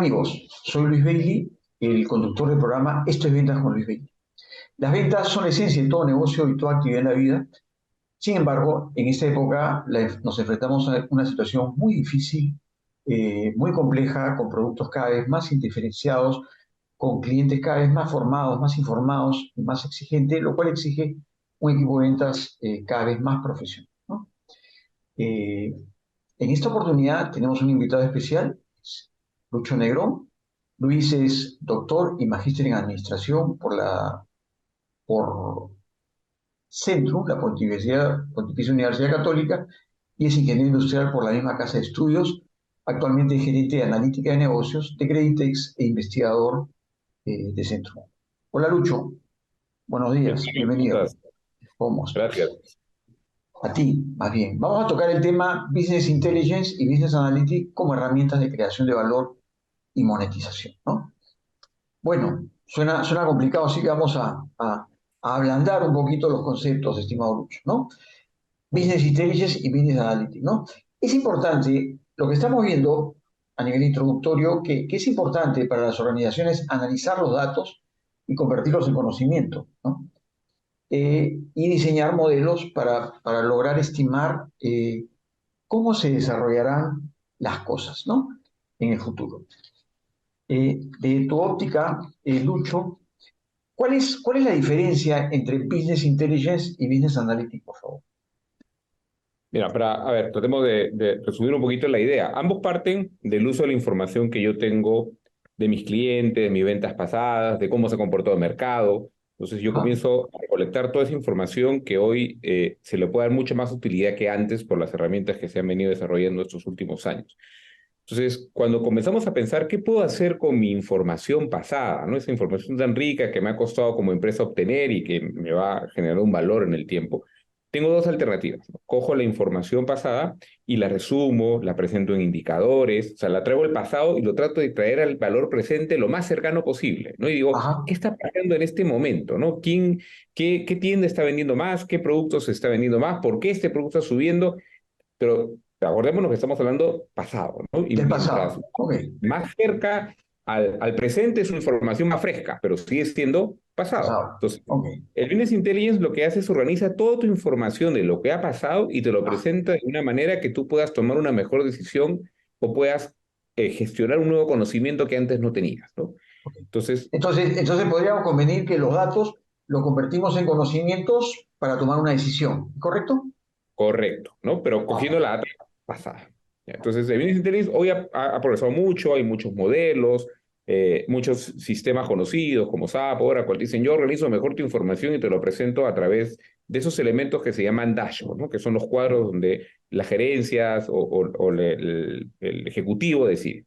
amigos? Soy Luis Bailey, el conductor del programa Esto es Ventas con Luis Bailey. Las ventas son la esencia de todo negocio y toda actividad en la vida. Sin embargo, en esta época nos enfrentamos a una situación muy difícil, muy compleja, con productos cada vez más indiferenciados, con clientes cada vez más formados, más informados y más exigentes, lo cual exige un equipo de ventas cada vez más profesional, ¿no? Eh, en esta oportunidad tenemos un invitado especial, es Lucho Negrón. Luis es doctor y magíster en administración por Centrum, la Pontificia Universidad Católica, y es ingeniero industrial por la misma casa de estudios. Actualmente es gerente de analítica de negocios de Creditex e investigador de Centrum. Hola Lucho, buenos ¿Qué días, tal? ¿Cómo bienvenido. estás? ¿Cómo? Gracias. A ti, más bien. Vamos a tocar el tema Business Intelligence y Business Analytics como herramientas de creación de valor y monetización, ¿no? Bueno, suena complicado, así que vamos a ablandar un poquito los conceptos, estimado Lucho, ¿no? Business Intelligence y Business Analytics, ¿no? Es importante, lo que estamos viendo a nivel introductorio, que es importante para las organizaciones analizar los datos y convertirlos en conocimiento, ¿no? Y diseñar modelos para lograr estimar cómo se desarrollarán las cosas, ¿no? En el futuro. De tu óptica, Lucho, ¿cuál es la diferencia entre Business Intelligence y Business Analytics, por favor? Mira, a ver, tratemos de resumir un poquito la idea. Ambos parten del uso de la información que yo tengo de mis clientes, de mis ventas pasadas, de cómo se comportó el mercado. Entonces yo Ajá, comienzo a recolectar toda esa información que hoy se le puede dar mucha más utilidad que antes por las herramientas que se han venido desarrollando estos últimos años. Entonces, cuando comenzamos a pensar qué puedo hacer con mi información pasada, ¿no? Esa información tan rica que me ha costado como empresa obtener y que me va a generar un valor en el tiempo, tengo dos alternativas, ¿no? Cojo la información pasada y la resumo, la presento en indicadores, o sea, la traigo al pasado y lo trato de traer al valor presente lo más cercano posible, ¿no? Y digo, ajá, ¿qué está pasando en este momento, ¿no? ¿Qué tienda está vendiendo más? ¿Qué productos se está vendiendo más? ¿Por qué este producto está subiendo? Pero acordémonos que estamos hablando pasado, ¿no? Y del mientras pasado. Ok, más cerca al presente es una información más fresca, pero sigue siendo pasado. pasado. Entonces, Ok. el Business Intelligence lo que hace es organiza toda tu información de lo que ha pasado y te lo Ah, presenta de una manera que tú puedas tomar una mejor decisión o puedas gestionar un nuevo conocimiento que antes no tenías, ¿no? ok. Entonces, Entonces podríamos convenir que los datos los convertimos en conocimientos para tomar una decisión, ¿correcto? correcto, ¿no? Pero Ah, cogiendo la data pasada. ¿Ya? Entonces, el Business Intelligence hoy ha progresado mucho, hay muchos modelos, muchos sistemas conocidos como SAP, Oracle, dicen yo organizo mejor tu información y te lo presento a través de esos elementos que se llaman dashboard, ¿no? Que son los cuadros donde las gerencias o el ejecutivo decide.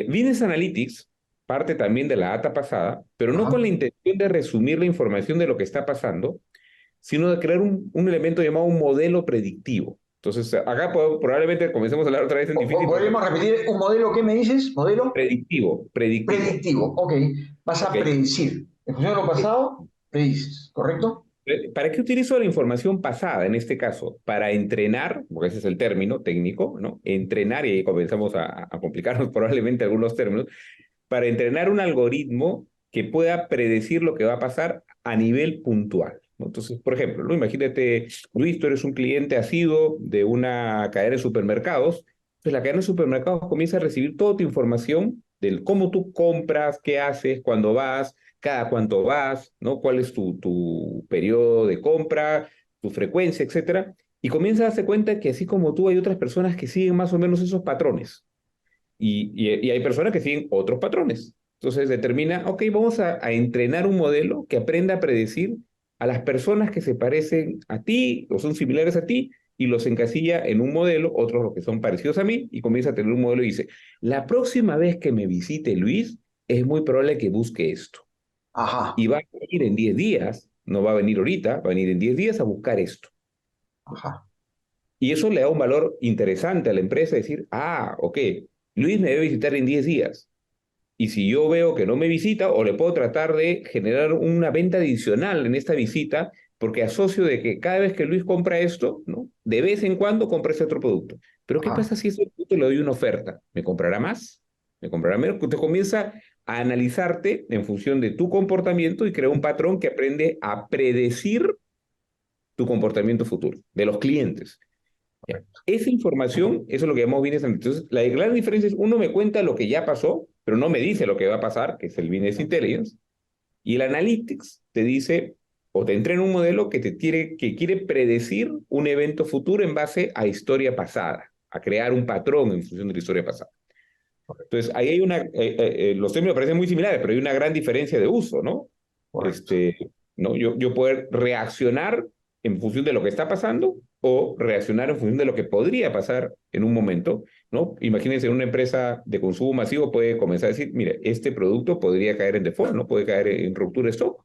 Business Analytics parte también de la data pasada, pero no con ajá. la intención de resumir la información de lo que está pasando, sino de crear un elemento llamado un modelo predictivo. Entonces, acá probablemente comencemos a hablar otra vez en difícil porque ¿Podríamos repetir un modelo? ¿Qué me dices? ¿Modelo? predictivo, Predictivo. Ok. Vas ¿ok? a predecir. En función de lo pasado, predices, ¿correcto? ¿Para qué utilizo la información pasada en este caso? Para entrenar, porque ese es el término técnico, ¿no? Entrenar, y ahí comenzamos a complicarnos probablemente algunos términos, para entrenar un algoritmo que pueda predecir lo que va a pasar a nivel puntual, ¿no? Entonces, por ejemplo, ¿no? Imagínate, Luis, tú eres un cliente asiduo de una cadena de supermercados, pues la cadena de supermercados comienza a recibir toda tu información del cómo tú compras, qué haces, cuándo vas, cada cuánto vas, ¿no? Cuál es tu periodo de compra, tu frecuencia, etcétera. Y comienza a darse cuenta que así como tú hay otras personas que siguen más o menos esos patrones. Y hay personas que siguen otros patrones. Entonces determina, ok, vamos a entrenar un modelo que aprenda a predecir a las personas que se parecen a ti o son similares a ti y los encasilla en un modelo, otros los que son parecidos a mí, y comienza a tener un modelo y dice, la próxima vez que me visite Luis, es muy probable que busque esto. Ajá, Y va a venir en 10 días, no va a venir ahorita, va a venir en 10 días a buscar esto. ajá, Y eso le da un valor interesante a la empresa, decir, ah, ok, Luis me debe visitar en 10 días. Y si yo veo que no me visita, o le puedo tratar de generar una venta adicional en esta visita, porque asocio de que cada vez que Luis compra esto, ¿no? De vez en cuando compra ese otro producto. Pero ¿qué ajá. pasa si ese producto le doy una oferta? ¿Me comprará más? me comprará menos. Te comienza a analizarte en función de tu comportamiento y crea un patrón que aprende a predecir tu comportamiento futuro de los clientes. Ya. Esa información, eso es lo que llamamos business analytics. Entonces, la gran diferencia es, uno me cuenta lo que ya pasó, pero no me dice lo que va a pasar, que es el business intelligence, y el analytics te dice, o te entrena un modelo que quiere predecir un evento futuro en base a historia pasada, a crear un patrón en función de la historia pasada. Entonces, ahí hay los términos parecen muy similares, pero hay una gran diferencia de uso, ¿no? Correcto. ¿No? Yo poder reaccionar en función de lo que está pasando o reaccionar en función de lo que podría pasar en un momento, ¿no? Imagínense, una empresa de consumo masivo puede comenzar a decir, mire, este producto podría caer en default, ¿no? Puede caer en ruptura de stock,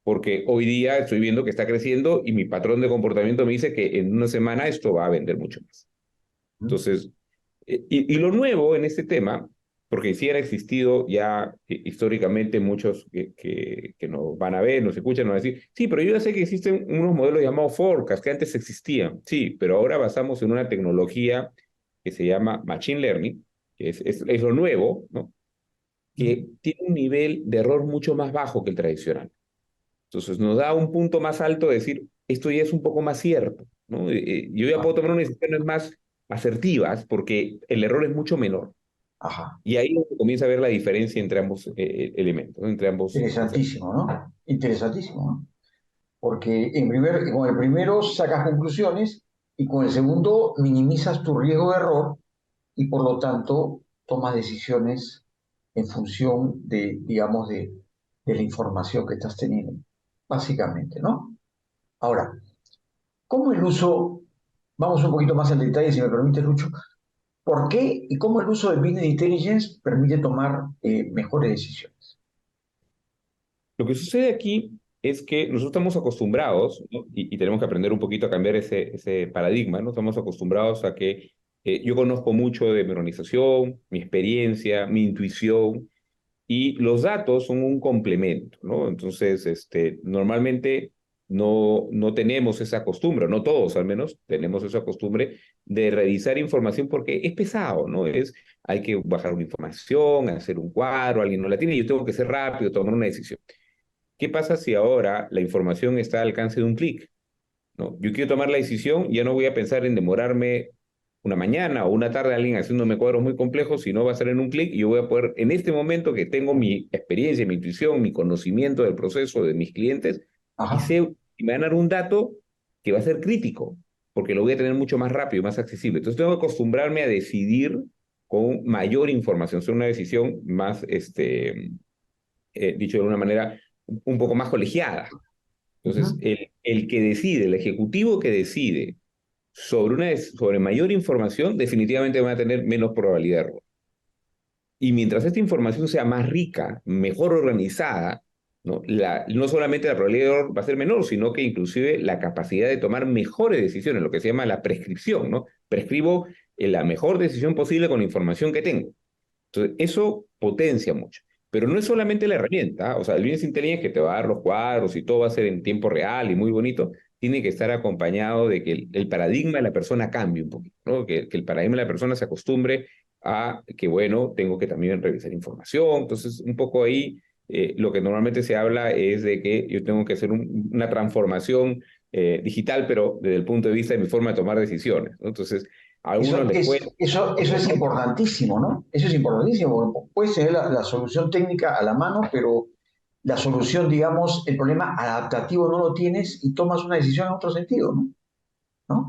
porque hoy día estoy viendo que está creciendo y mi patrón de comportamiento me dice que en una semana esto va a vender mucho más. Entonces, y lo nuevo en este tema, porque sí han existido ya históricamente muchos que nos van a ver, nos escuchan, nos van a decir, sí, pero yo ya sé que existen unos modelos llamados forecast que antes existían, sí, pero ahora basamos en una tecnología que se llama Machine Learning, que es lo nuevo, ¿no? Que tiene un nivel de error mucho más bajo que el tradicional. Entonces nos da un punto más alto de decir, esto ya es un poco más cierto, ¿no? Yo ya Ah, puedo tomar unas decisiones más asertivas porque el error es mucho menor. ajá. Y ahí comienza a ver la diferencia entre ambos elementos, ¿no? Entre ambos conceptos. Interesantísimo, ¿no? Interesantísimo, ¿no? Porque con el primero sacas conclusiones y con el segundo minimizas tu riesgo de error y por lo tanto tomas decisiones en función de, digamos, de la información que estás teniendo, básicamente, ¿no? Ahora, ¿cómo el uso, vamos un poquito más en detalle, si me permite, Lucho, ¿por qué y cómo el uso del Business Intelligence permite tomar mejores decisiones? Lo que sucede aquí es que nosotros estamos acostumbrados, ¿no? Y tenemos que aprender un poquito a cambiar ese paradigma, ¿no? Estamos acostumbrados a que yo conozco mucho de mi organización, mi experiencia, mi intuición, y los datos son un complemento, ¿no? Entonces, normalmente no tenemos esa costumbre, no todos al menos tenemos esa costumbre de revisar información porque es pesado, ¿no? Hay que bajar una información, hacer un cuadro, alguien no la tiene y yo tengo que ser rápido, tomar una decisión. ¿Qué pasa si ahora la información está al alcance de un clic? ¿No? Yo quiero tomar la decisión, ya no voy a pensar en demorarme una mañana o una tarde a alguien haciéndome cuadros muy complejos, sino va a ser en un clic y yo voy a poder, en este momento que tengo mi experiencia, mi intuición, mi conocimiento del proceso de mis clientes, y Ajá, sé, y me van a dar un dato que va a ser crítico, porque lo voy a tener mucho más rápido, más accesible. Entonces tengo que acostumbrarme a decidir con mayor información, ser una decisión más, dicho de una manera, un poco más colegiada. Entonces, ujú, el que decide, el ejecutivo que decide sobre mayor información, definitivamente van a tener menos probabilidad de error. Y mientras esta información sea más rica, mejor organizada, ¿no? No solamente la probabilidad de error va a ser menor, sino que inclusive la capacidad de tomar mejores decisiones, lo que se llama la prescripción, ¿no? Prescribo la mejor decisión posible con la información que tengo. Entonces, eso potencia mucho. Pero no es solamente la herramienta, ¿ah? O sea, el Business Intelligence que te va a dar los cuadros y todo va a ser en tiempo real y muy bonito, tiene que estar acompañado de que el paradigma de la persona cambie un poquito, ¿no? Que el paradigma de la persona se acostumbre a que, bueno, tengo que también revisar información. Entonces, un poco ahí lo que normalmente se habla es de que yo tengo que hacer una transformación digital, pero desde el punto de vista de mi forma de tomar decisiones, ¿no? Entonces, a algunos les cuesta. Eso es importantísimo, ¿no? Eso es importantísimo, porque puedes tener la solución técnica a la mano, pero la solución, digamos, el problema adaptativo no lo tienes y tomas una decisión en otro sentido, ¿no? ¿No?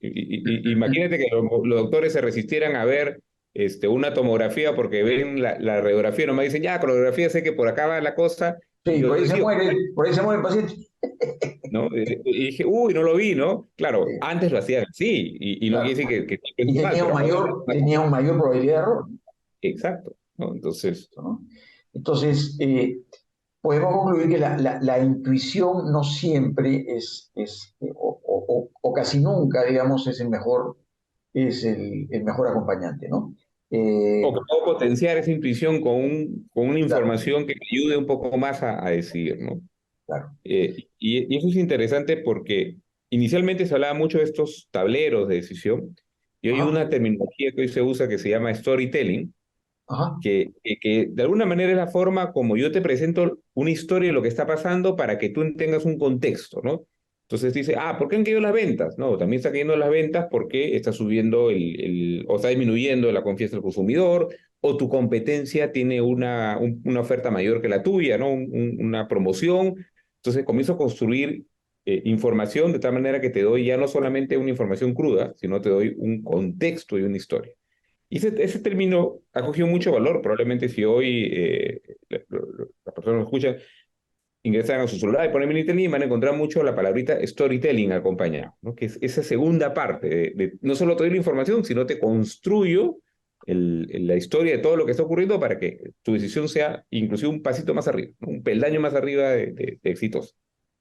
Imagínate que los doctores se resistieran a ver una tomografía porque ven la radiografía y nomás dicen, ya, con la radiografía sé que por acá va la cosa, y Sí, yo digo, por ahí se muere el paciente. ¿no? Y dije, uy, no lo vi, ¿no? Claro, Sí, antes lo hacían así, y no quiere claro. decir que Y esté mal, pero ahora... tenía un mayor probabilidad de error, Exacto, ¿no? Entonces, ¿no? Entonces, podemos concluir que la intuición no siempre o casi nunca, digamos, es el mejor acompañante, ¿no? o que Eh, puedo potenciar esa intuición con una claro, información que me ayude un poco más a decidir, ¿no? claro. Y eso es interesante porque inicialmente se hablaba mucho de estos tableros de decisión y hay Ajá, una terminología que hoy se usa que se llama storytelling, Ajá, que de alguna manera es la forma como yo te presento una historia de lo que está pasando para que tú tengas un contexto, ¿no? Entonces dice, ¿por qué han caído las ventas? No, también está cayendo las ventas porque está subiendo o está disminuyendo la confianza del consumidor, o tu competencia tiene una oferta mayor que la tuya, ¿no? Una promoción. Entonces comienzo a construir información de tal manera que te doy ya no solamente una información cruda, sino te doy un contexto y una historia. Y ese término ha cogido mucho valor. Probablemente si hoy las personas que escuchan ingresan a su celular y ponen en internet y van a encontrar mucho la palabrita storytelling acompañado, ¿no? Que es esa segunda parte no solo te doy la información, sino te construyo la historia de todo lo que está ocurriendo para que tu decisión sea inclusive un pasito más arriba, ¿no? Un peldaño más arriba de exitoso.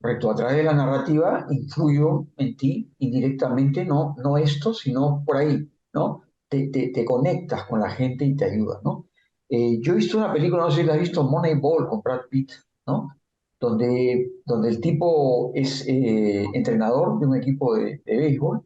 correcto. A través de la narrativa influyo en ti indirectamente, no, no esto, sino por ahí, ¿no? Te conectas con la gente y te ayudas, ¿no? Yo he visto una película, no sé si la has visto, Moneyball con Brad Pitt, ¿no? Donde el tipo es entrenador de un equipo de béisbol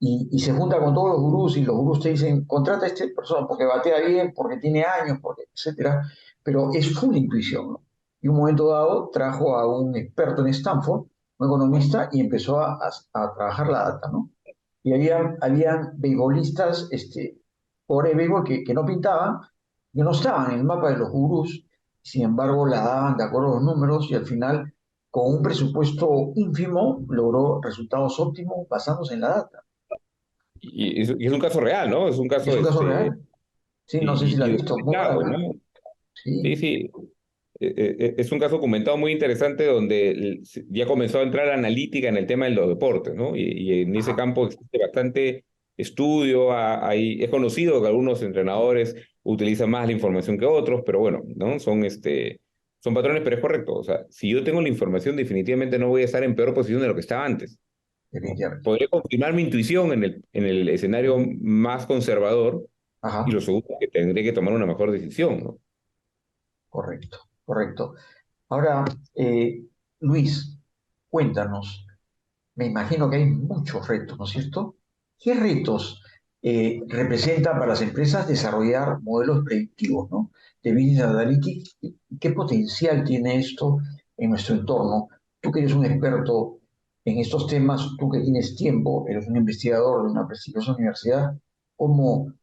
y se junta con todos los gurús y los gurús te dicen, contrata a esta persona porque batea bien, porque tiene años, porque, etcétera, pero es full intuición, ¿no? Y un momento dado trajo a un experto en Stanford, un economista, y empezó a trabajar la data, ¿no? Y habían beisbolistas, por el béisbol que no pintaban, que no estaban en el mapa de los gurús, sin embargo la daban de acuerdo a los números y al final, con un presupuesto ínfimo, logró resultados óptimos basándose en la data. Y es un caso real, ¿no? Es un Es caso, un caso real. Sí, no sé si la has y visto. Muy buena, documentado, ¿verdad? ¿no? Sí, Sí, sí. Es un caso documentado muy interesante donde ya comenzó a entrar analítica en el tema de los deportes, ¿no? Y en ese ajá, campo existe bastante estudio, es conocido que algunos entrenadores utilizan más la información que otros, pero bueno, ¿no? Son patrones, pero es correcto. O sea, si yo tengo la información, definitivamente no voy a estar en peor posición de lo que estaba antes, ¿no? definitivamente. Podría confirmar mi intuición en el escenario más conservador y Ajá, lo segundo, que tendré que tomar una mejor decisión, ¿no? correcto, correcto. Ahora, Luis, cuéntanos. Me imagino que hay muchos retos, ¿no es cierto? ¿Qué retos representa para las empresas desarrollar modelos predictivos, ¿no? De Business Analytics? ¿Y qué potencial tiene esto en nuestro entorno? Tú que eres un experto en estos temas, tú que tienes tiempo, eres un investigador de una prestigiosa universidad, ¿cómo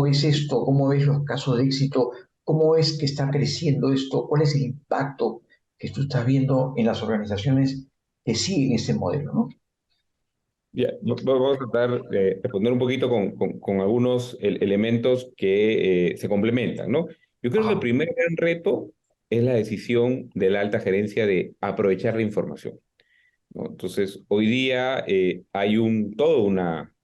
ves esto? ¿Cómo ves los casos de éxito? ¿Cómo ves que está creciendo esto? ¿Cuál es el impacto que tú estás viendo en las organizaciones que siguen este modelo, ¿no? Ya, vamos a tratar de responder un poquito con algunos elementos que se complementan, ¿no? Yo creo que el Ajá, primer gran reto es la decisión de la alta gerencia de aprovechar la información, ¿no? Entonces, hoy día hay toda una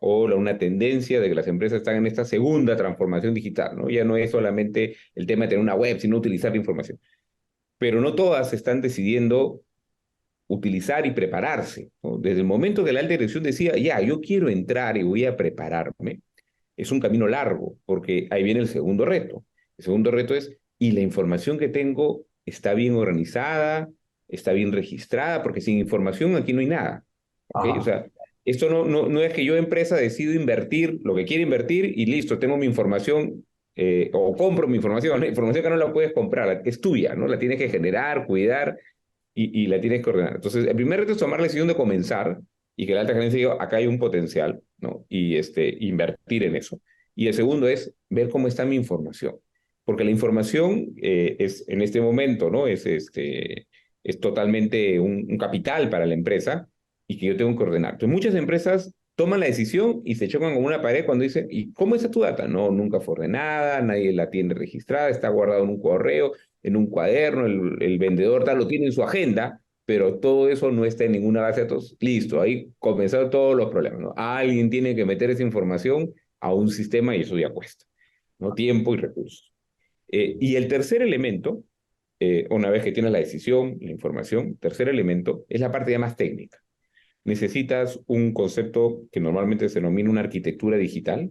ola, una tendencia de que las empresas están en esta segunda transformación digital, ¿no? Ya no es solamente el tema de tener una web, sino utilizar la información. Pero no todas están decidiendo utilizar y prepararse, ¿no? Desde el momento que la alta dirección decía, ya, yo quiero entrar y voy a prepararme, es un camino largo, porque ahí viene el segundo reto. El segundo reto es, ¿y la información que tengo está bien organizada, está bien registrada? Porque sin información aquí no hay nada, ¿ok? O ajá, sea, esto no es que yo empresa decido invertir lo que quiero invertir y listo, tengo mi información o compro mi información. La información que no la puedes comprar, es tuya, ¿no? La tienes que generar, cuidar y la tienes que ordenar. Entonces, el primer reto es tomar la decisión de comenzar y que la alta gerencia diga, acá hay un potencial, ¿no? Y invertir en eso. Y el segundo es ver cómo está mi información. Porque la información es en este momento, ¿no? Es totalmente un capital para la empresa y que yo tengo que ordenar. Entonces, muchas empresas toman la decisión y se chocan con una pared cuando dicen, ¿y cómo está tu data? No, nunca fue ordenada, nadie la tiene registrada, está guardado en un correo, en un cuaderno, el vendedor tal lo tiene en su agenda, pero todo eso no está en ninguna base de datos. Listo, ahí comenzaron todos los problemas, ¿no? Alguien tiene que meter esa información a un sistema y eso ya cuesta, ¿no? Tiempo y recursos. Y el tercer elemento, una vez que tienes la decisión, la información, tercer elemento es la parte ya más técnica. Necesitas un concepto que normalmente se denomina una arquitectura digital,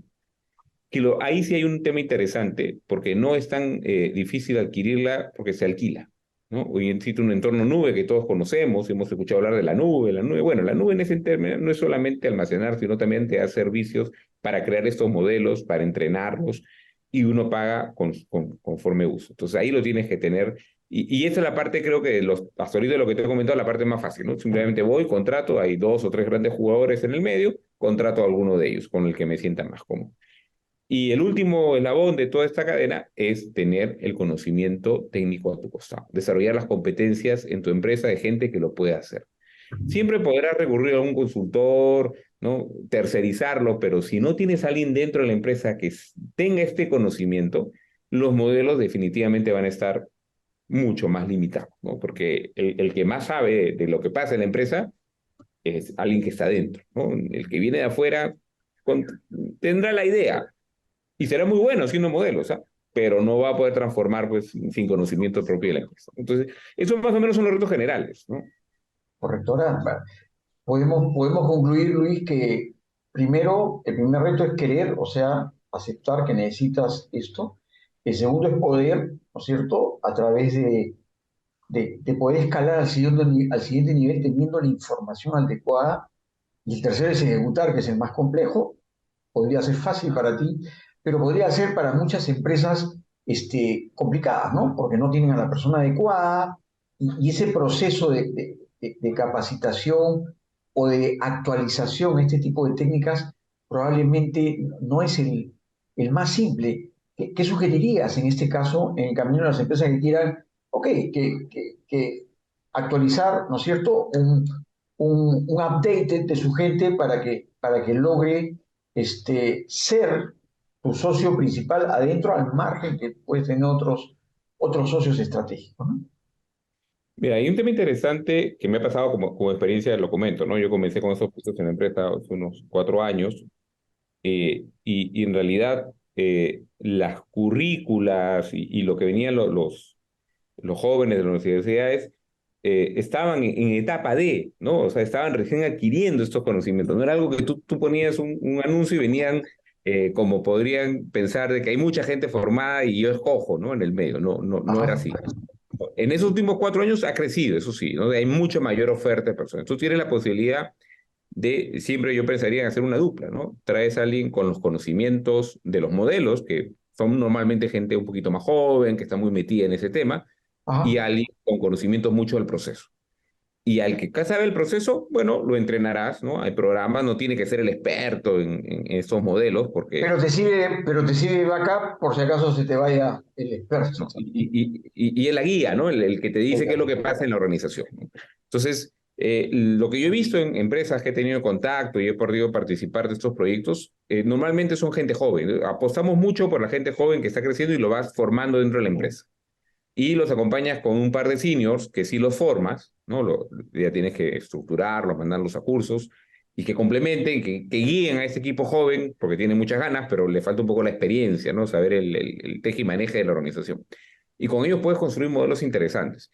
ahí sí hay un tema interesante, porque no es tan difícil adquirirla porque se alquila, ¿no? Hoy existe un entorno nube que todos conocemos, hemos escuchado hablar de la nube, la nube. Bueno, la nube en ese término no es solamente almacenar, sino también te da servicios para crear estos modelos, para entrenarlos. y uno paga conforme uso. Entonces ahí lo tienes que tener. Y esa es la parte, creo que hasta ahorita lo que te he comentado, la parte más fácil, ¿no? Simplemente voy, contrato, hay 2 o 3 grandes jugadores en el medio, contrato a alguno de ellos con el que me sienta más cómodo. Y el último eslabón de toda esta cadena es tener el conocimiento técnico a tu costado, desarrollar las competencias en tu empresa de gente que lo puede hacer. Siempre podrás recurrir a un consultor, ¿no? Tercerizarlo, pero si no tienes a alguien dentro de la empresa que tenga este conocimiento, los modelos definitivamente van a estar mucho más limitados, ¿no? Porque el que más sabe de lo que pasa en la empresa es alguien que está dentro, ¿no? El que viene de afuera con, tendrá la idea y será muy bueno haciendo modelos, ¿ah? Pero no va a poder transformar pues, sin conocimiento propio de la empresa. Entonces, esos más o menos son los retos generales, ¿no? Correcto. Ahora, podemos concluir, Luis, que primero, el primer reto es querer, o sea, aceptar que necesitas esto. El segundo es poder, ¿no es cierto?, a través de poder escalar al siguiente nivel teniendo la información adecuada. Y el tercero es ejecutar, que es el más complejo. Podría ser fácil para ti, pero podría ser para muchas empresas complicadas, ¿no? Porque no tienen a la persona adecuada y ese proceso de capacitación o de actualización de este tipo de técnicas probablemente no es el más simple. ¿Qué sugerirías en este caso en el camino de las empresas que quieran, ok, que actualizar, ¿no es cierto?, un update de su gente para que logre ser tu socio principal adentro al margen que puedes tener otros socios estratégicos, ¿no? Mira, hay un tema interesante que me ha pasado como experiencia, lo comento, ¿no? Yo comencé con esos puestos en la empresa hace unos 4 años y en realidad las currículas y lo que venían los jóvenes de las universidades estaban en etapa D, ¿no? O sea, estaban recién adquiriendo estos conocimientos. No era algo que tú ponías un anuncio y venían, como podrían pensar, de que hay mucha gente formada y yo escojo, ¿no? En el medio. No, no, no era Ajá. así. En esos últimos 4 años ha crecido, eso sí, ¿no? Hay mucha mayor oferta de personas. Tú tienes la posibilidad siempre yo pensaría en hacer una dupla, ¿no? Traes a alguien con los conocimientos de los modelos, que son normalmente gente un poquito más joven, que está muy metida en ese tema, y Ajá. alguien con conocimiento mucho del proceso. Y al que sabe el proceso, bueno, lo entrenarás, ¿no? Hay programas, no tiene que ser el experto en estos modelos, porque Pero te sirve backup por si acaso se te vaya el experto ¿no? también. Y es la guía, ¿no? El que te dice qué es lo que pasa en la organización, ¿no? Entonces, lo que yo he visto en empresas que he tenido contacto y he podido participar de estos proyectos, normalmente son gente joven. Apostamos mucho por la gente joven que está creciendo y lo vas formando dentro de la empresa. Y los acompañas con un par de seniors que sí los formas, ¿no? Ya tienes que estructurarlos, mandarlos a cursos y que complementen, que guíen a ese equipo joven, porque tiene muchas ganas, pero le falta un poco la experiencia, ¿no? Saber el teje y maneje de la organización. Y con ellos puedes construir modelos interesantes.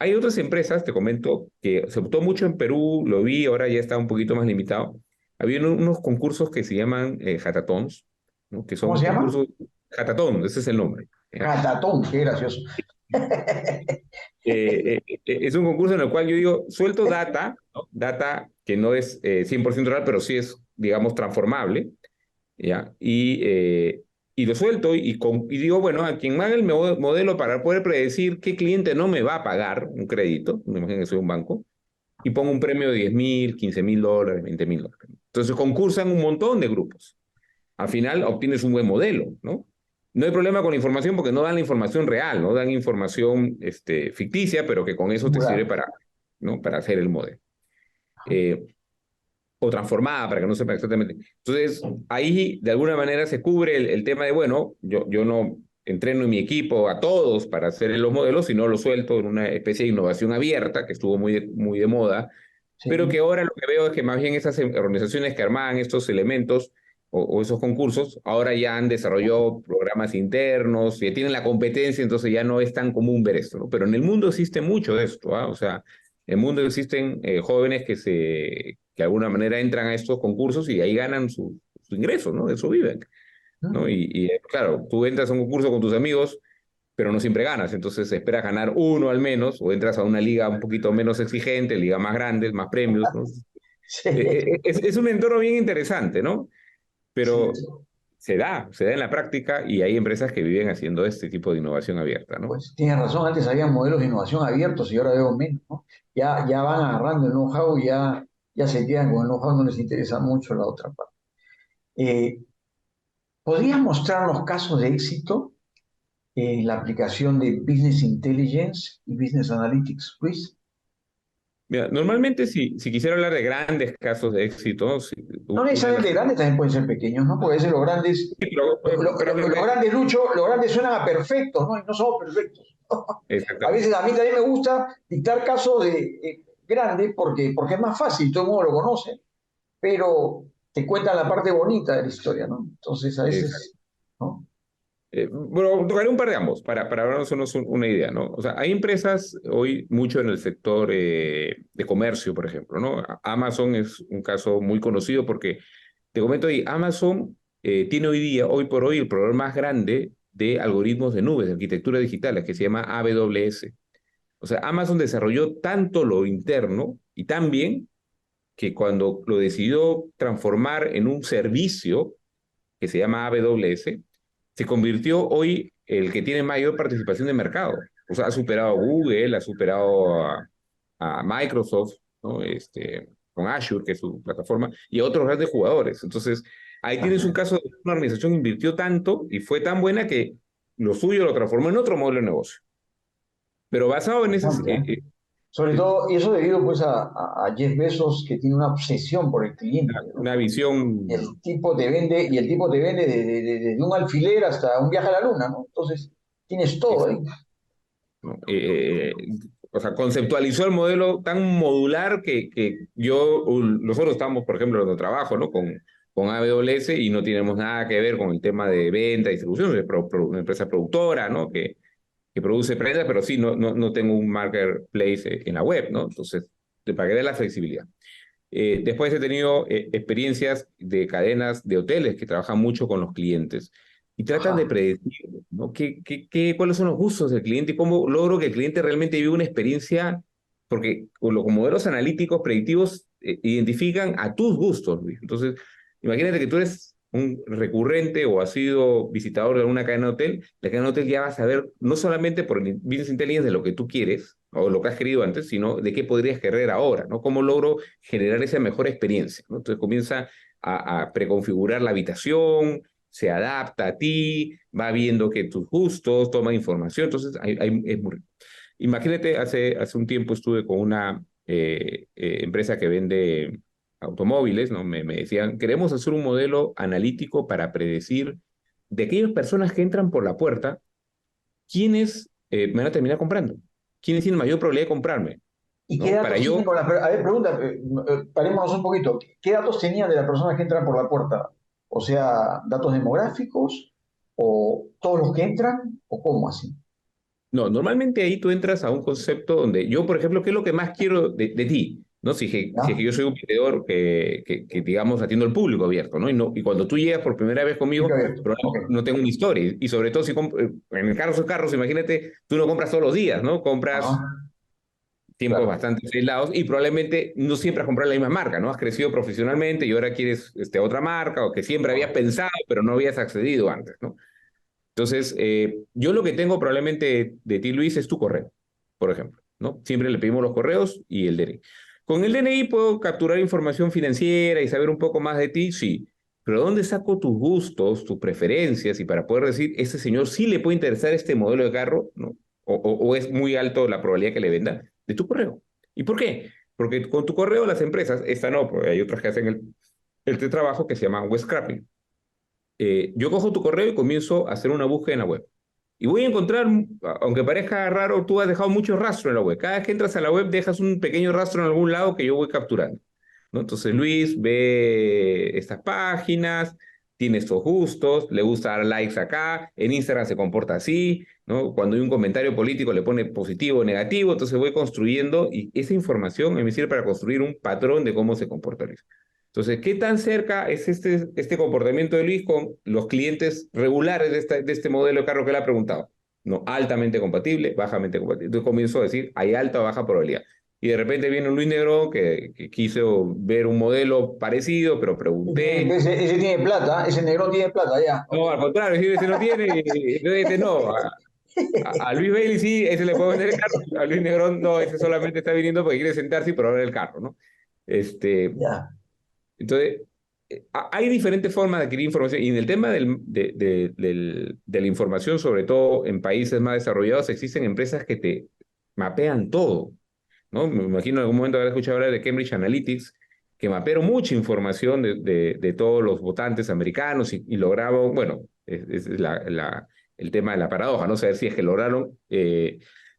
Hay otras empresas, te comento, que se optó mucho en Perú, lo vi, ahora ya está un poquito más limitado. Había unos concursos que se llaman hackathons, ¿no? Que ¿Cómo son se llama? concursos, hackathon, ese es el nombre. ¿Ya? Catatón, qué gracioso. Es un concurso en el cual yo digo, suelto data, ¿no? Data que no es 100% real, pero sí es, digamos, transformable, ¿ya? Y lo suelto y digo, bueno, a quien me haga el modelo para poder predecir qué cliente no me va a pagar un crédito, me imagino que soy un banco, y pongo un premio de 10.000, $15.000, $20.000. Entonces concursan un montón de grupos. Al final obtienes un buen modelo, ¿no? No hay problema con la información porque no dan la información real, no dan información ficticia, pero que con eso te sirve Simular. para, ¿no? Para hacer el modelo. Eh, o transformada, para que no sepa exactamente. Entonces, ahí de alguna manera se cubre el tema de, bueno, yo no entreno en mi equipo a todos para hacer los modelos, sino lo suelto en una especie de innovación abierta, que estuvo muy de moda, pero que Sí. ahora lo que veo es que más bien esas organizaciones que armaban estos elementos o esos concursos, ahora ya han desarrollado programas internos, ya tienen la competencia, entonces ya no es tan común ver esto, ¿no? Pero en el mundo existe mucho de esto, ¿ah? O sea, en el mundo existen jóvenes que de alguna manera entran a estos concursos y ahí ganan su ingreso, ¿no? De eso viven, ¿no? Claro, tú entras a un concurso con tus amigos, pero no siempre ganas, entonces esperas ganar uno al menos, o entras a una liga un poquito menos exigente, liga más grande, más premios, ¿no? Sí. Es un entorno bien interesante, ¿no? Sí, Pero sí. se da en la práctica y hay empresas que viven haciendo este tipo de innovación abierta, ¿no? Pues tienes razón, antes había modelos de innovación abiertos y ahora veo menos, ¿no? Ya van agarrando el know-how, ya se quedan con el know-how, no les interesa mucho la otra parte. Eh, ¿Podrías mostrarnos casos de éxito en la aplicación de Business Intelligence y Business Analytics, Luis? Mira, normalmente si quisiera hablar de grandes casos de éxito, No una de las... necesariamente grandes, también pueden ser pequeños, ¿no? Porque a veces los grandes, Pero los grandes suenan a perfectos, ¿no? Y no somos perfectos. A exactamente. veces a mí también me gusta dictar casos de grandes porque es más fácil, todo el mundo lo conoce, pero te cuentan la parte bonita de la historia, ¿no? Entonces a veces, ¿no? Bueno, tocaré un par de ambos para darnos una idea, ¿no? O sea, hay empresas hoy mucho en el sector de comercio, por ejemplo, ¿no? Amazon es un caso muy conocido porque, te comento ahí, Amazon tiene hoy día, hoy por hoy, el proveedor más grande de algoritmos de nubes, de arquitectura digital, que se llama AWS. O sea, Amazon desarrolló tanto lo interno y tan bien que cuando lo decidió transformar en un servicio que se llama AWS, se convirtió hoy el que tiene mayor participación de mercado. O sea, ha superado a Google, ha superado a Microsoft, ¿no? Con Azure, que es su plataforma, y a otros grandes jugadores. Entonces, ahí tienes un caso de una organización que invirtió tanto y fue tan buena que lo suyo lo transformó en otro modelo de negocio. Pero basado en ese... Bastante, ¿eh? Sobre todo, y eso debido pues a Jeff Bezos, que tiene una obsesión por el cliente, ¿no? una visión... Y el tipo te vende desde un alfiler hasta un viaje a la luna, ¿no? Entonces, tienes todo ahí. ¿no? O sea, conceptualizó el modelo tan modular que nosotros estamos, por ejemplo, donde trabajo, ¿no? Con AWS y no tenemos nada que ver con el tema de venta, distribución, es una empresa productora, ¿no? Que produce prendas, pero sí, no tengo un marketplace en la web, ¿no? Entonces, para que dé la flexibilidad. Después he tenido experiencias de cadenas de hoteles que trabajan mucho con los clientes y tratan de Ajá. predecir, ¿no? ¿Cuáles son los gustos del cliente y cómo logro que el cliente realmente viva una experiencia? Porque con los modelos analíticos predictivos identifican a tus gustos, Luis. Entonces, imagínate que tú eres un recurrente o has sido visitador de alguna cadena de hotel, la cadena de hotel ya va a saber no solamente por el business intelligence de lo que tú quieres o lo que has querido antes, sino de qué podrías querer ahora, ¿no? ¿Cómo logro generar esa mejor experiencia? ¿No? Entonces comienza a preconfigurar la habitación, se adapta a ti, va viendo que tus gustos, toma información, entonces es muy rico. Imagínate, hace un tiempo estuve con una empresa que vende automóviles, ¿no? Me decían, queremos hacer un modelo analítico para predecir de aquellas personas que entran por la puerta, quiénes me van a terminar comprando, quiénes tienen mayor probabilidad de comprarme, ¿Y qué ¿no? Para datos yo, tienen con las personas? A ver, pregunta, parémonos un poquito. ¿Qué datos tenían de las personas que entran por la puerta? O sea, ¿datos demográficos? ¿O todos los que entran? ¿O cómo así? no, normalmente ahí tú entras a un concepto donde yo, por ejemplo, ¿qué es lo que más quiero de ti? ¿No? Si es ¿Ya? que yo soy un vendedor que, digamos, atiendo al público abierto, ¿no? Y cuando tú llegas por primera vez Público conmigo, abierto. Ok. probablemente no tengo una historia. Y sobre todo si en el carros, imagínate, tú no compras todos los días, ¿no? Compras Ajá. tiempos Claro. bastante aislados y probablemente no siempre has comprado la misma marca, ¿no? Has crecido profesionalmente y ahora quieres otra marca o que siempre habías pensado pero no habías accedido antes, ¿no? Entonces, yo lo que tengo probablemente de ti, Luis, es tu correo, por ejemplo, ¿no? Siempre le pedimos los correos y el DNI. Con el DNI puedo capturar información financiera y saber un poco más de ti, sí. Pero ¿dónde saco tus gustos, tus preferencias y para poder decir, este señor sí le puede interesar este modelo de carro, ¿no? O es muy alto la probabilidad que le venda? De tu correo. ¿Y por qué? Porque con tu correo las empresas, esta no, porque hay otras que hacen el trabajo que se llama web scraping. Yo cojo tu correo y comienzo a hacer una búsqueda en la web. Y voy a encontrar, aunque parezca raro, tú has dejado mucho rastro en la web. Cada vez que entras a la web dejas un pequeño rastro en algún lado que yo voy capturando, ¿no? Entonces Luis ve estas páginas, tiene estos gustos, le gusta dar likes acá, en Instagram se comporta así, ¿no? Cuando hay un comentario político le pone positivo o negativo, entonces voy construyendo y esa información me sirve para construir un patrón de cómo se comporta Luis. Entonces, ¿qué tan cerca es este comportamiento de Luis con los clientes regulares de este modelo de carro que le ha preguntado? No, altamente compatible, bajamente compatible. Entonces comienzo a decir, hay alta o baja probabilidad. y de repente viene Luis Negrón que quiso ver un modelo parecido, pero pregunté. Ese tiene plata, ese negrón tiene plata, ya. Ok. No, al contrario, ese no tiene, entonces este no. A Luis Bailey sí, ese le puede vender el carro, a Luis Negrón no, ese solamente está viniendo porque quiere sentarse y probar el carro, ¿no? Este, Ya. entonces, hay diferentes formas de adquirir información y en el tema de la información, sobre todo en países más desarrollados, existen empresas que te mapean todo, ¿no? Me imagino en algún momento haber escuchado hablar de Cambridge Analytics, que mapearon mucha información de todos los votantes americanos y lograron, bueno, es el tema de la paradoja, ¿no? Saber si es que lograron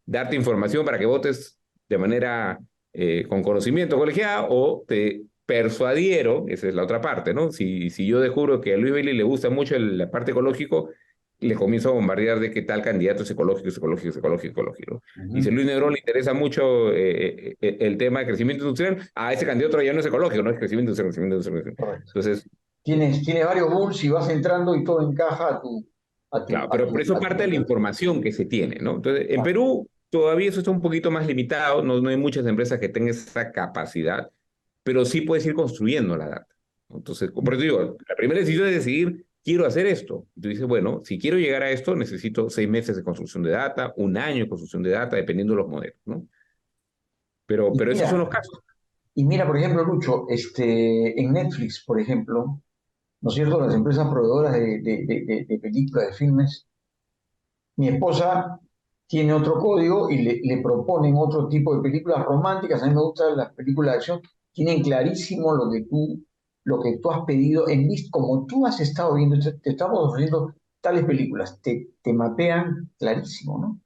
darte información para que votes de manera con conocimiento colegiado o te persuadieron, esa es la otra parte, ¿no? Si yo descubro que a Luis Bailey le gusta mucho la parte ecológico, le comienzo a bombardear de que tal candidato es ecológico, es ecológico, es ecológico, ecológico. Y si a Ujú. Luis Negrón le interesa mucho el tema de crecimiento industrial, a ese candidato ya no es ecológico, no es crecimiento industrial, crecimiento industrial. Correcto. Entonces, Tienes varios bulls y vas entrando y todo encaja a tu, a tu, claro, a pero tu, eso a tu parte de la perfil. información que se tiene, ¿no? Entonces, en Claro. Perú todavía eso está un poquito más limitado, no hay muchas empresas que tengan esa capacidad, pero sí puedes ir construyendo la data. Entonces, por eso digo, la primera decisión es decidir, quiero hacer esto. Y tú dices, bueno, si quiero llegar a esto, necesito 6 meses de construcción de data, un año de construcción de data, dependiendo de los modelos, ¿no? Y Pero esos son mira, los casos. y mira, por ejemplo, Lucho, en Netflix, por ejemplo, ¿no es cierto? Las empresas proveedoras de películas, de filmes, mi esposa tiene otro código y le proponen otro tipo de películas románticas. A mí me gustan las películas de acción. Tienen clarísimo lo que tú has pedido, como tú has estado viendo, te estamos ofreciendo tales películas, te mapean clarísimo, ¿no?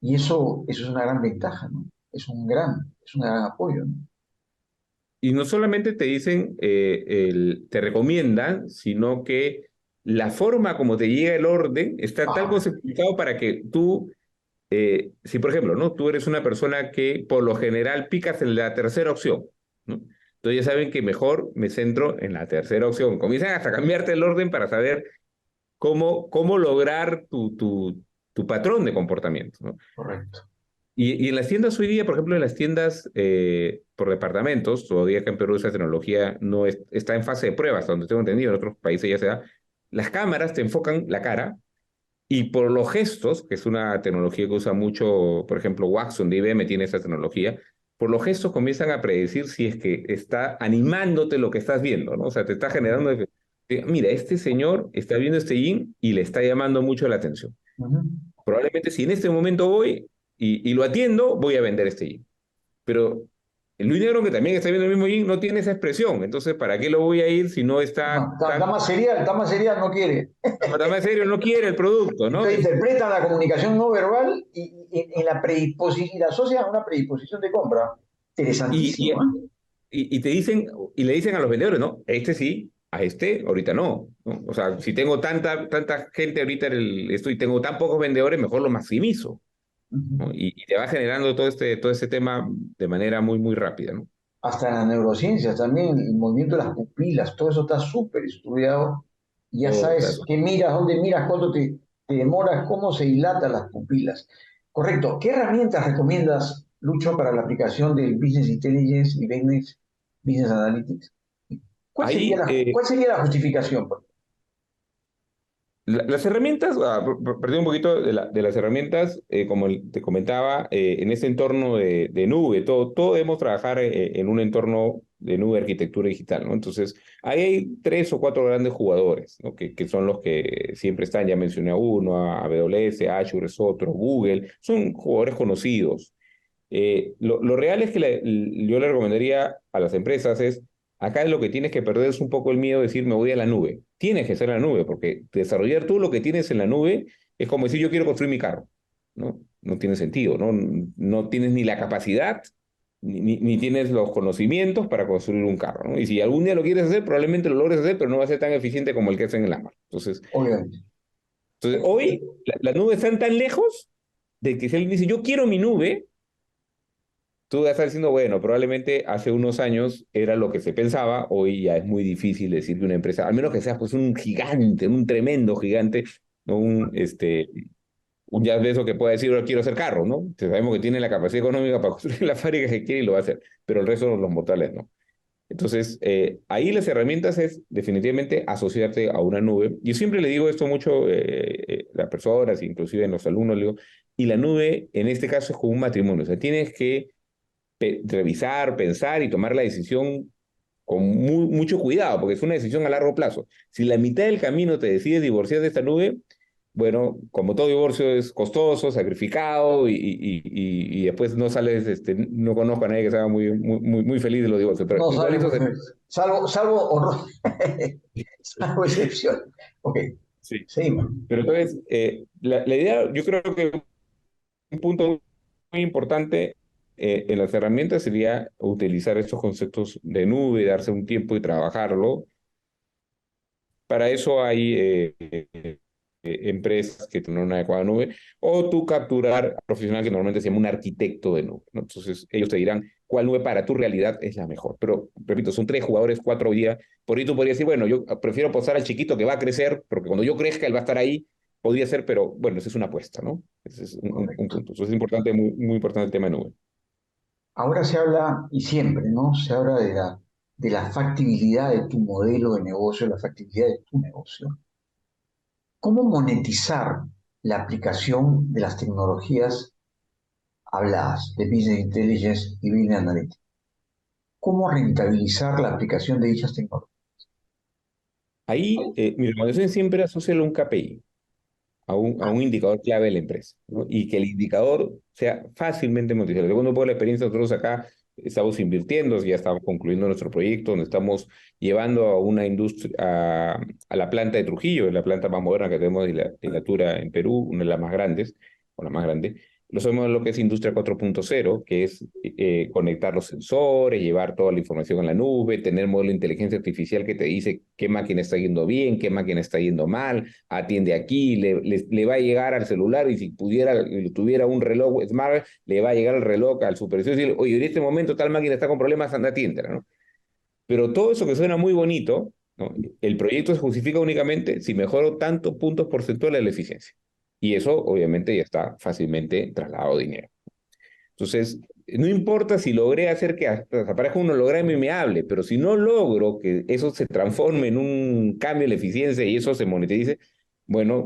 Y eso es una gran ventaja, ¿no? Es un gran apoyo, ¿no? Y no solamente te dicen, te recomiendan, sino que la forma como te llega el orden está tal Ajá. conceptualizado para que tú, si por ejemplo, ¿no? Tú eres una persona que por lo general picas en la tercera opción, ¿no? Entonces ya saben que mejor me centro en la tercera opción. Comienzan hasta a cambiarte el orden para saber cómo lograr tu patrón de comportamiento, ¿no? Correcto. Y en las tiendas hoy día, por ejemplo, en las tiendas por departamentos, todavía acá en Perú esa tecnología no está en fase de pruebas, hasta donde tengo entendido, en otros países ya se da, las cámaras te enfocan la cara y por los gestos, que es una tecnología que usa mucho, por ejemplo, Watson de IBM tiene esa tecnología, por los gestos comienzan a predecir si es que está animándote lo que estás viendo, ¿no? O sea, te está generando, mira, este señor está viendo este yin y le está llamando mucho la atención. Ujú. Probablemente si en este momento voy y lo atiendo, voy a vender este jean. Pero el Luis Negro, que también está viendo el mismo jean, no tiene esa expresión. Entonces, ¿para qué lo voy a ir si no No, está está tan, más serial, no quiere. está más serio, no quiere el producto, ¿no? Entonces interpretan la comunicación no verbal y la predisposición, y la asocian a una predisposición de compra. Y, y, Interesantísimo, ¿eh? y te dicen, y le dicen a los vendedores, ¿no? Este sí, a este ahorita no, ¿no? O sea, si tengo tanta gente ahorita esto y tengo tan pocos vendedores, mejor lo maximizo, Ujú. ¿no? Y te va generando todo este tema de manera muy, muy rápida, ¿no? Hasta en las neurociencias también, el movimiento de las pupilas, todo eso está súper estudiado. Y ya Todo está sabes qué miras, dónde miras, cuánto te demoras, cómo se dilatan las pupilas. Correcto. ¿Qué herramientas recomiendas, Lucho, para la aplicación del Business Intelligence y Business Analytics? ¿Cuál sería Ahí, la, cuál sería la justificación? las herramientas, perdí un poquito de las herramientas, como te comentaba, en este entorno de nube, todo debemos trabajar en un entorno de nube arquitectura digital, ¿no? Entonces, ahí hay 3 o 4 grandes jugadores, ¿no? Que son los que siempre están, ya mencioné a uno, a AWS, Azure es otro, Google, son jugadores conocidos. Lo real es que yo le recomendaría a las empresas es, acá lo que tienes que perder es un poco el miedo de decir me voy a la nube. Tienes que ser la nube, porque desarrollar tú lo que tienes en la nube es como decir yo quiero construir mi carro, ¿no? No tiene sentido, ¿no? No tienes ni la capacidad, ni tienes los conocimientos para construir un carro, ¿no? Y si algún día lo quieres hacer, probablemente lo logres hacer, pero no va a ser tan eficiente como el que hacen en la mar. Obviamente. Entonces hoy las nubes están tan lejos de que si alguien dice yo quiero mi nube, tú vas a estar diciendo, bueno, probablemente hace unos años era lo que se pensaba, hoy ya es muy difícil decir que una empresa, al menos que seas pues un gigante, un tremendo gigante, ¿no? un Jeff Bezos que pueda decir, ahora quiero hacer carro, ¿no? Entonces, sabemos que tiene la capacidad económica para construir la fábrica que quiere y lo va a hacer, pero el resto de los mortales no. Entonces, ahí las herramientas es definitivamente asociarte a una nube. Yo siempre le digo esto mucho a las personas, inclusive en los alumnos, le digo, y la nube en este caso es como un matrimonio, o sea, tienes que revisar, pensar y tomar la decisión con mucho cuidado, porque es una decisión a largo plazo. Si la mitad del camino te decides divorciar de esta nube, bueno, como todo divorcio es costoso, sacrificado y después no sales, no conozco a nadie que sea muy feliz de los divorcios, pero No sale igualito muy se... feliz. Salvo horror. Salvo excepción. Ok, Sí. seguimos. Pero entonces, la idea, yo creo que un punto muy importante en las herramientas sería utilizar estos conceptos de nube, darse un tiempo y trabajarlo. Para eso hay empresas que tienen una adecuada nube, o tú capturar a profesional que normalmente se llama un arquitecto de nube, ¿no? Entonces ellos te dirán cuál nube para tu realidad es la mejor. Pero, repito, son 3 jugadores, 4 hoy día. Por ahí tú podrías decir, bueno, yo prefiero apostar al chiquito que va a crecer, porque cuando yo crezca él va a estar ahí, podría ser, pero bueno, esa es una apuesta, ¿no? Ese es un Correcto. punto. Eso es importante, muy importante el tema de nube. Ahora se habla, y siempre, ¿no? Se habla de la factibilidad de tu modelo de negocio, la factibilidad de tu negocio. ¿Cómo monetizar la aplicación de las tecnologías habladas de Business Intelligence y Business Analytics? ¿Cómo rentabilizar la aplicación de dichas tecnologías? Ahí, mi recomendación siempre asociarlo a un KPI, a un indicador clave de la empresa, ¿no? Y que el indicador sea fácilmente monetizable. Según un poco la experiencia, nosotros acá estamos invirtiendo, ya estamos concluyendo nuestro proyecto, donde estamos llevando a una industria, a la planta de Trujillo, la planta más moderna que tenemos de la Tura en Perú, una de las más grandes, o la más grande. Lo sabemos lo que es Industria 4.0, que es conectar los sensores, llevar toda la información en la nube, tener modelo de inteligencia artificial que te dice qué máquina está yendo bien, qué máquina está yendo mal, atiende aquí, le va a llegar al celular y si tuviera un reloj smart, le va a llegar el reloj al supervisor y decirle, oye, en este momento tal máquina está con problemas, anda, atiéndela, ¿no? Pero todo eso que suena muy bonito, ¿no? El proyecto se justifica únicamente si mejoro tantos puntos porcentuales de la eficiencia. Y eso obviamente ya está fácilmente trasladado a dinero. Entonces, no importa si logré hacer que hasta aparezca un holograma y me hable, pero si no logro que eso se transforme en un cambio en la eficiencia y eso se monetice, bueno,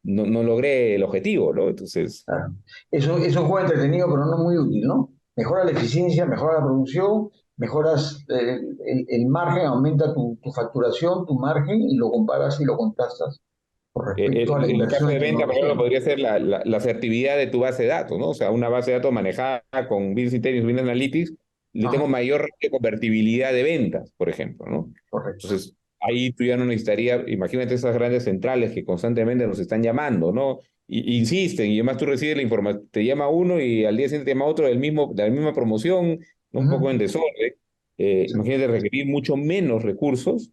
no logré el objetivo, ¿no? Entonces, Claro. Eso es un juego entretenido, pero no muy útil, ¿no? Mejora la eficiencia, mejora la producción, mejoras el margen, aumenta tu facturación, tu margen y lo comparas y lo contrastas con respecto a la el caso inversión de en venta, por tecnología. ejemplo, podría ser la asertividad de tu base de datos, ¿no? O sea, una base de datos manejada con Business Intelligence, Business Analytics, le tengo Ajá, mayor convertibilidad de ventas, por ejemplo, ¿no? correcto. Entonces, ahí tú ya no necesitarías, imagínate esas grandes centrales que constantemente nos están llamando, ¿no? Insisten, y además tú recibes la información, te llama uno y al día siguiente te llama otro de la misma promoción, ¿no? Un poco en Ujú. desorden. Imagínate requerir mucho menos recursos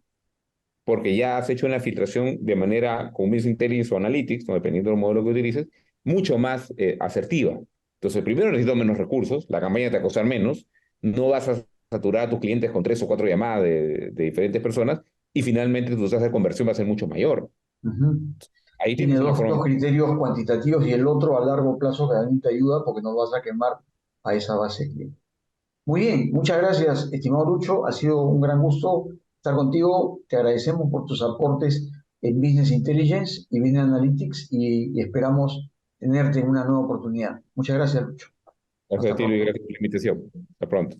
porque ya has hecho una filtración de manera con Business Intelligence o Analytics, ¿no? Dependiendo del modelo que utilices, mucho más asertiva. Entonces, primero necesito menos recursos, la campaña te va a costar menos, no vas a saturar a tus clientes con 3 o 4 llamadas de diferentes personas y finalmente tu tasa de conversión va a ser mucho mayor. Ujú. Ahí Tiene tienes una dos forma. criterios cuantitativos y el otro a largo plazo que también te ayuda porque no vas a quemar a esa base de clientes. Muy bien, muchas gracias, estimado Lucho. Ha sido un gran gusto estar contigo. Te agradecemos por tus aportes en Business Intelligence y Business Analytics y esperamos tenerte en una nueva oportunidad. Muchas gracias, Lucho. Gracias Hasta a ti, Luis, pronto. gracias por la invitación. Hasta pronto.